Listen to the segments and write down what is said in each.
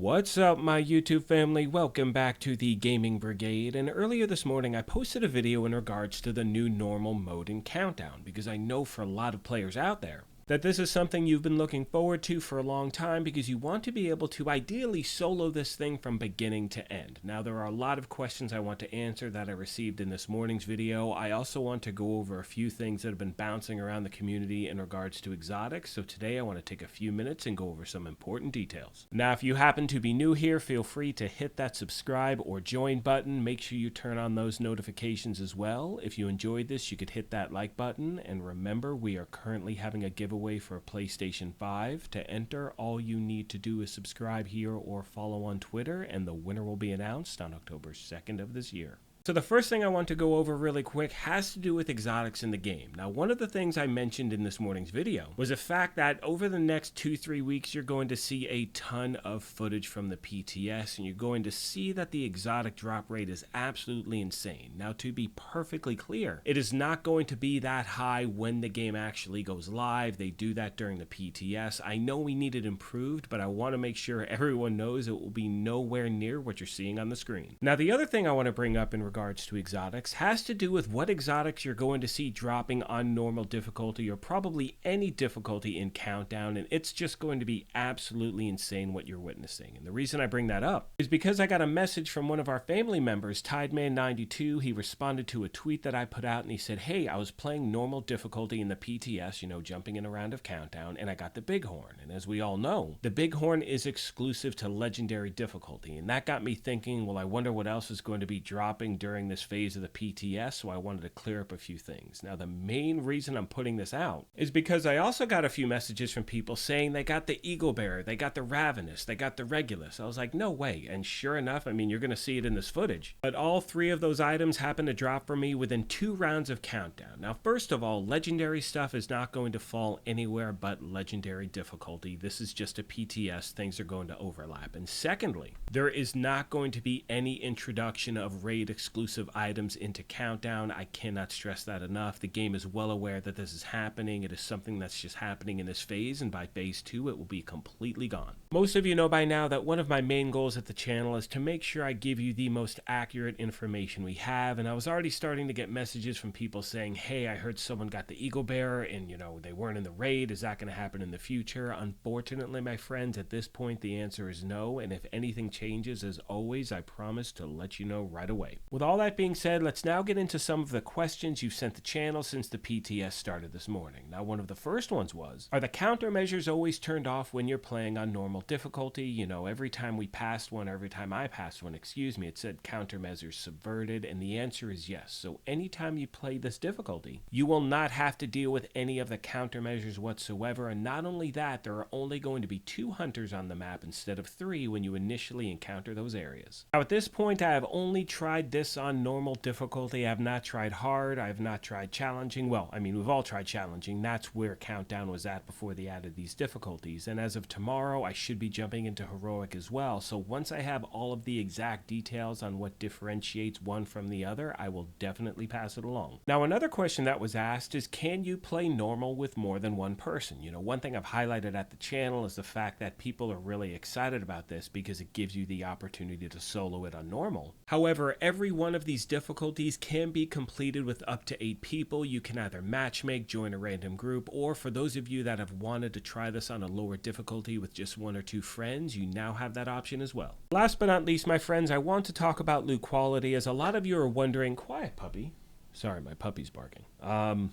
What's up, my YouTube family? Welcome back to the Gaming Brigade. And earlier this morning, I posted a video in regards to the new normal mode in Countdown, because I know for a lot of players out there that this is something you've been looking forward to for a long time, because you want to be able to ideally solo this thing from beginning to end. Now, there are a lot of questions I want to answer that I received in this morning's video. I also want to go over a few things that have been bouncing around the community in regards to exotics. So today I want to take a few minutes and go over some important details. Now, if you happen to be new here, feel free to hit that subscribe or join button. Make sure you turn on those notifications as well. If you enjoyed this, you could hit that like button. And remember, we are currently having a giveaway for a PlayStation 5. To enter, all you need to do is subscribe here or follow on Twitter, and the winner will be announced on October 2nd of this year. So the first thing I want to go over really quick has to do with exotics in the game. Now, one of the things I mentioned in this morning's video was the fact that over the next 2-3 weeks, you're going to see a ton of footage from the PTS, and you're going to see that the exotic drop rate is absolutely insane. Now, to be perfectly clear, it is not going to be that high when the game actually goes live. They do that during the PTS. I know we need it improved, but I want to make sure everyone knows it will be nowhere near what you're seeing on the screen. Now, the other thing I want to bring up in regards to exotics has to do with what exotics you're going to see dropping on normal difficulty, or probably any difficulty in Countdown, and it's just going to be absolutely insane what you're witnessing. And the reason I bring that up is because I got a message from one of our family members, Tideman92. He responded to a tweet that I put out, and he said, hey, I was playing normal difficulty in the PTS, jumping in a round of Countdown, and I got the Bighorn. And as we all know, the Bighorn is exclusive to legendary difficulty, and that got me thinking, well, I wonder what else is going to be dropping during this phase of the PTS, so I wanted to clear up a few things. Now, the main reason I'm putting this out is because I also got a few messages from people saying they got the Eagle Bearer, they got the Ravenous, they got the Regulus. I was like, no way. And sure enough, you're going to see it in this footage. But all three of those items happen to drop for me within 2 rounds of Countdown. Now, first of all, legendary stuff is not going to fall anywhere but legendary difficulty. This is just a PTS. Things are going to overlap. And secondly, there is not going to be any introduction of raid exclusive items into Countdown. I cannot stress that enough. The game is well aware that this is happening. It is something that's just happening in this phase, and by phase 2 it will be completely gone. Most of you know by now that one of my main goals at the channel is to make sure I give you the most accurate information we have, and I was already starting to get messages from people saying, hey, I heard someone got the Eagle Bearer and they weren't in the raid. Is that going to happen in the future? Unfortunately, my friends, at this point the answer is no, and if anything changes, as always, I promise to let you know right away. With all that being said, let's now get into some of the questions you've sent the channel since the PTS started this morning. Now, one of the first ones was, are the countermeasures always turned off when you're playing on normal difficulty? Every time we passed one, or every time I passed one, it said countermeasures subverted, and the answer is yes. So anytime you play this difficulty, you will not have to deal with any of the countermeasures whatsoever, and not only that, there are only going to be 2 hunters on the map instead of 3 when you initially encounter those areas. Now, at this point, I have only tried this on normal difficulty. I have not tried hard. I have not tried challenging. Well, we've all tried challenging. That's where Countdown was at before they added these difficulties. And as of tomorrow, I should be jumping into heroic as well. So once I have all of the exact details on what differentiates one from the other, I will definitely pass it along. Now, another question that was asked is, can you play normal with more than one person? One thing I've highlighted at the channel is the fact that people are really excited about this because it gives you the opportunity to solo it on normal. However, every one of these difficulties can be completed with up to 8 people. You can either matchmake, join a random group, or for those of you that have wanted to try this on a lower difficulty with just 1 or 2 friends, you now have that option as well. Last but not least, my friends, I want to talk about loot quality, as a lot of you are wondering. Quiet, puppy. Sorry, my puppy's barking. Well,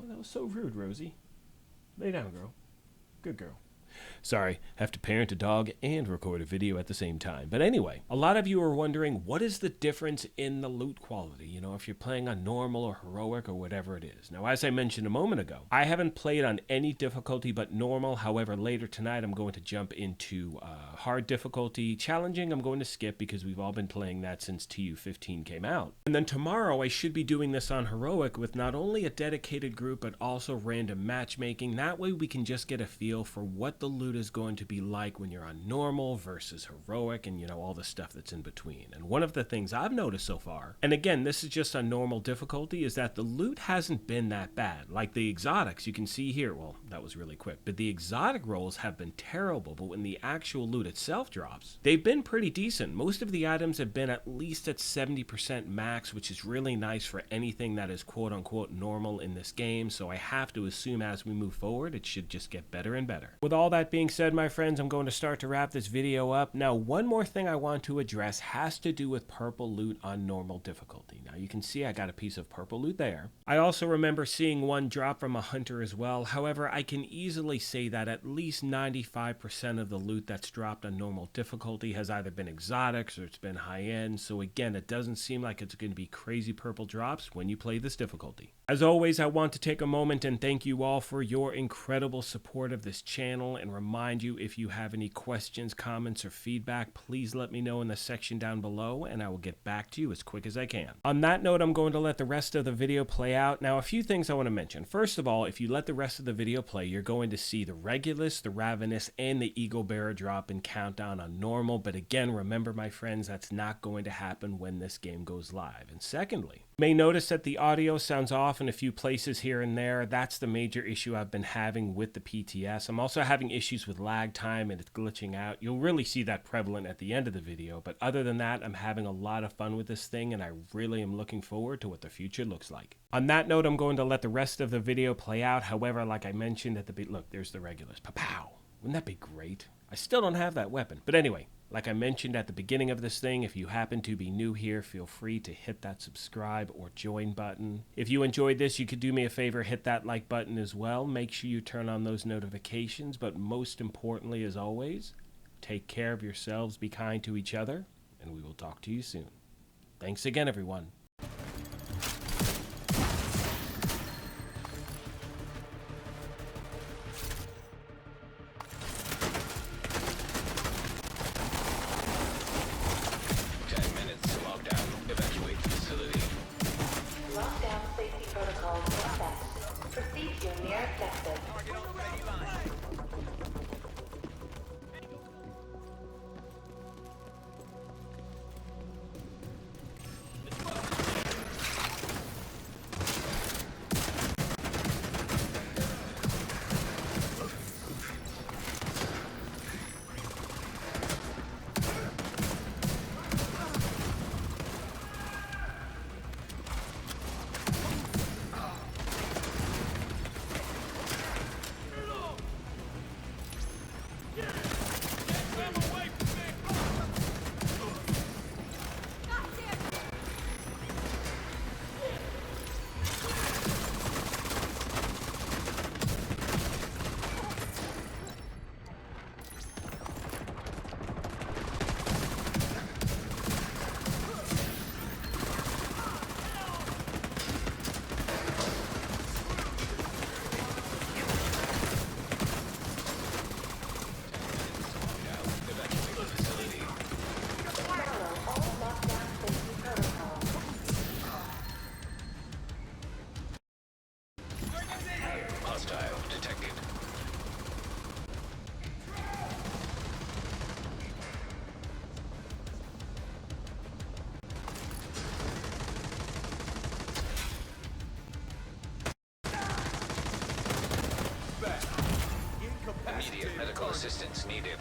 that was so rude, Rosie. Lay down, girl. Good girl. Sorry, have to parent a dog and record a video at the same time. But anyway, a lot of you are wondering, what is the difference in the loot quality? If you're playing on normal or heroic or whatever it is. Now, as I mentioned a moment ago, I haven't played on any difficulty but normal. However, later tonight, I'm going to jump into hard difficulty. Challenging, I'm going to skip because we've all been playing that since TU15 came out. And then tomorrow, I should be doing this on heroic with not only a dedicated group, but also random matchmaking. That way, we can just get a feel for what the the loot is going to be like when you're on normal versus heroic and, you know, all the stuff that's in between. And one of the things I've noticed so far, and again, this is just on normal difficulty, is that the loot hasn't been that bad. Like the exotics, you can see here, well, that was really quick, but the exotic rolls have been terrible, but when the actual loot itself drops, they've been pretty decent. Most of the items have been at least at 70% max, which is really nice for anything that is quote-unquote normal in this game, so I have to assume as we move forward, it should just get better and better. With all that being said, my friends, I'm going to start to wrap this video up. Now, one more thing I want to address has to do with purple loot on normal difficulty. Now, you can see I got a piece of purple loot there. I also remember seeing one drop from a hunter as well. However, I can easily say that at least 95% of the loot that's dropped on normal difficulty has either been exotics or it's been high-end, so again, it doesn't seem like it's going to be crazy purple drops when you play this difficulty. As always, I want to take a moment and thank you all for your incredible support of this channel and remind you, if you have any questions, comments, or feedback, please let me know in the section down below and I will get back to you as quick as I can. On that note, I'm going to let the rest of the video play out. Now, a few things I want to mention. First of all, if you let the rest of the video play, you're going to see the Regulus, the Ravenous, and the Eagle Bearer drop in Countdown on normal, but again, remember my friends, that's not going to happen when this game goes live. And secondly, you may notice that the audio sounds off in a few places here and there. That's the major issue I've been having with the PTS. I'm also having issues with lag time and it's glitching out. You'll really see that prevalent at the end of the video, but other than that, I'm having a lot of fun with this thing and I really am looking forward to what the future looks like. On that note, I'm going to let the rest of the video play out. However, like I mentioned at the look, there's the Regulus. Pow! Wouldn't that be great? I still don't have that weapon. But anyway, like I mentioned at the beginning of this thing, if you happen to be new here, feel free to hit that subscribe or join button. If you enjoyed this, you could do me a favor, hit that like button as well. Make sure you turn on those notifications, but most importantly, as always, take care of yourselves, be kind to each other, and we will talk to you soon. Thanks again, everyone. Lockdown safety protocols in effect. Proceed to your nearest exit. Hostile detected. Immediate medical assistance needed.